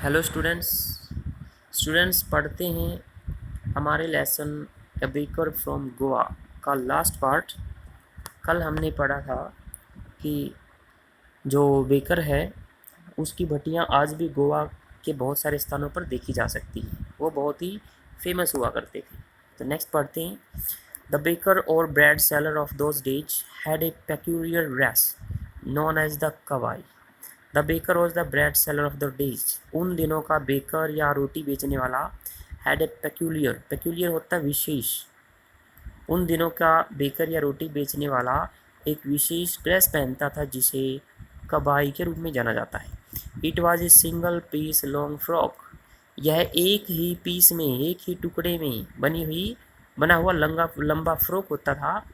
Hello students पढ़ते हैं हमारे lesson A baker from Goa का लास्ट पार्ट। कल हमने पढ़ा था कि जो बेकर है उसकी भट्टियाँ आज भी गोवा के बहुत सारे स्थानों पर देखी जा सकती हैं। वो बहुत ही फेमस हुआ करते थे। तो नेक्स्ट पढ़ते हैं। द बेकर और bread seller of those days had a peculiar dress known as the कवाई। The baker was the bread seller of the days. उन दिनों का बेकर या रोटी बेचने वाला हैड ए पेक्यूलियर होता है विशेष। उन दिनों का बेकर या रोटी बेचने वाला एक विशेष ड्रेस पहनता था जिसे कबाई के रूप में जाना जाता है। It was a single piece long frock. यह एक ही पीस में, एक ही टुकड़े में बना हुआ लंबा फ्रॉक होता था।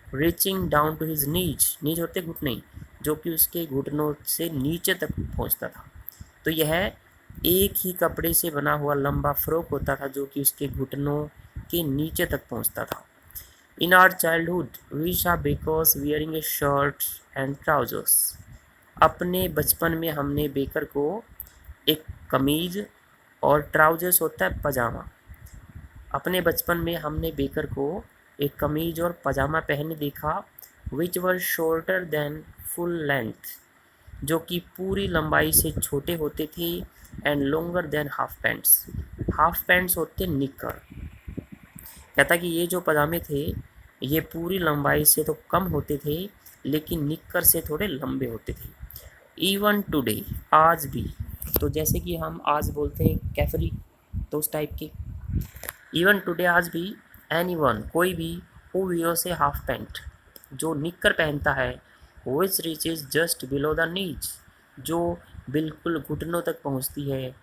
Reaching down to his knees होते घुटने, जो कि उसके घुटनों से नीचे तक पहुंचता था। तो यह एक ही कपड़े से बना हुआ लंबा फ्रॉक होता था जो कि उसके घुटनों के नीचे तक पहुंचता था। In our childhood we saw bakers wearing a shirt and trousers. अपने बचपन में हमने बेकर को एक कमीज और ट्राउजर्स होता है पजामा। अपने बचपन में हमने बेकर को एक कमीज और पजामा पहने देखा। विच वर शॉर्टर देन फुल लेंथ, जो कि पूरी लंबाई से छोटे होते थे। And longer than half pants होते निक्कर। कहता कि ये जो पजामे थे ये पूरी लंबाई से तो कम होते थे लेकिन निक्कर से थोड़े लंबे होते थे। इवन टुडे, आज भी। तो जैसे कि हम आज बोलते हैं कैफरी, तो उस टाइप के। इवन टुडे, आज भी। एनीवन, कोई भी। Who wears a half pant, जो निक्कर पहनता है। Which reaches just below the knees, जो बिल्कुल घुटनों तक पहुंचती है।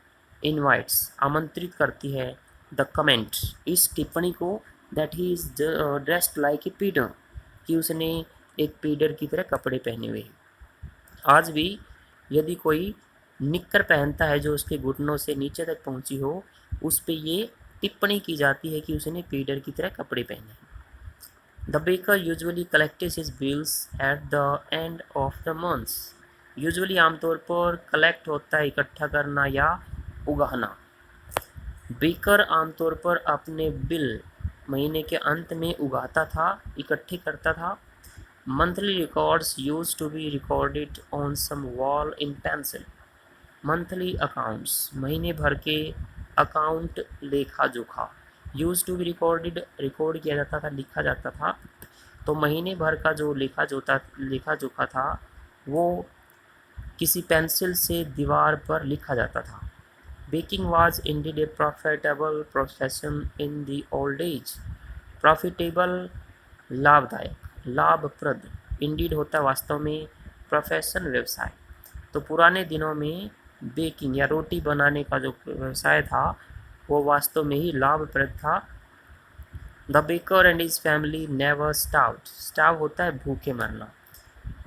इनवाइट्स, आमंत्रित करती है। द कमेंट, इस टिप्पणी को, that he is dressed like a pedlar, कि उसने एक पीडर की तरह कपड़े पहने हुए। आज भी यदि कोई निक्कर पहनता है जो उसके घुटनों से नीचे तक पहुंची हो, उस पे ये टिप्पणी की जाती है कि उसने पीडर की तरह कपड़े पहने हैं। The baker usually collected his bills at the end of the months. Usually, आमतौर पर, कलेक्ट होता है इकट्ठा करना या उगाना। बेकर आमतौर पर अपने बिल महीने के अंत में उगाता था, इकट्ठे करता था। Monthly records use to be recorded on some wall in pencil. Monthly accounts, महीने भर के अकाउंट, लेखा जोखा। Use to be recorded, record किया जाता था, लिखा जाता था। तो महीने भर का जो लेखा जोखा था वो किसी पेंसिल से दीवार पर लिखा जाता था। Baking was Indeed A profitable profession in the old age. Profitable, लाभदायक, लाभप्रद। इंडीड होता वास्तव में, प्रोफेशन व्यवसाय। तो पुराने दिनों में बेकिंग या रोटी बनाने का जो व्यवसाय था वो वास्तव में ही लाभप्रद था। The baker and his family never starve होता है भूखे मरना।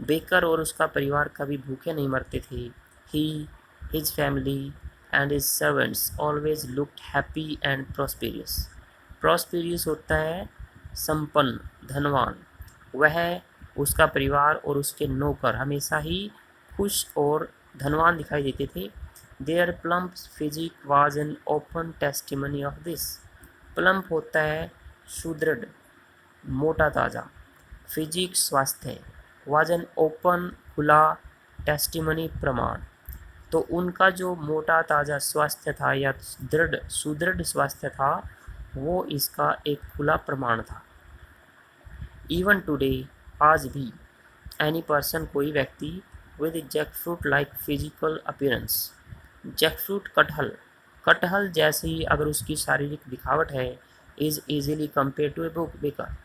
बेकर और उसका परिवार कभी भूखे नहीं मरते थे। He, his family and his servants always looked happy and prosperous होता है संपन्न, धनवान। वह, उसका परिवार और उसके नौकर हमेशा ही खुश और धनवान दिखाई देते थे। Their plump physique was an open testimony of this. Plump होता है सुदृढ़, मोटा ताज़ा। फिजिक, स्वास्थ्य। वाज एन ओपन, खुला। टेस्टिमनी, प्रमाण। तो उनका जो मोटा ताज़ा स्वास्थ्य था या सुदृढ़ स्वास्थ्य था वो इसका एक खुला प्रमाण था। इवन टुडे, आज भी। एनी पर्सन, कोई व्यक्ति। With jackfruit like physical appearance. Jackfruit, कटहल जैसी अगर उसकी शारीरिक दिखावट है। Is easily compare to a baker.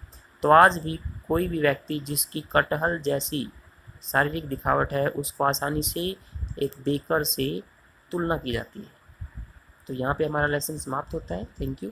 तो आज भी कोई भी व्यक्ति जिसकी कटहल जैसी शारीरिक दिखावट है उसको आसानी से एक बेकर से तुलना की जाती है। तो यहाँ पे हमारा लेसन समाप्त होता है। Thank you.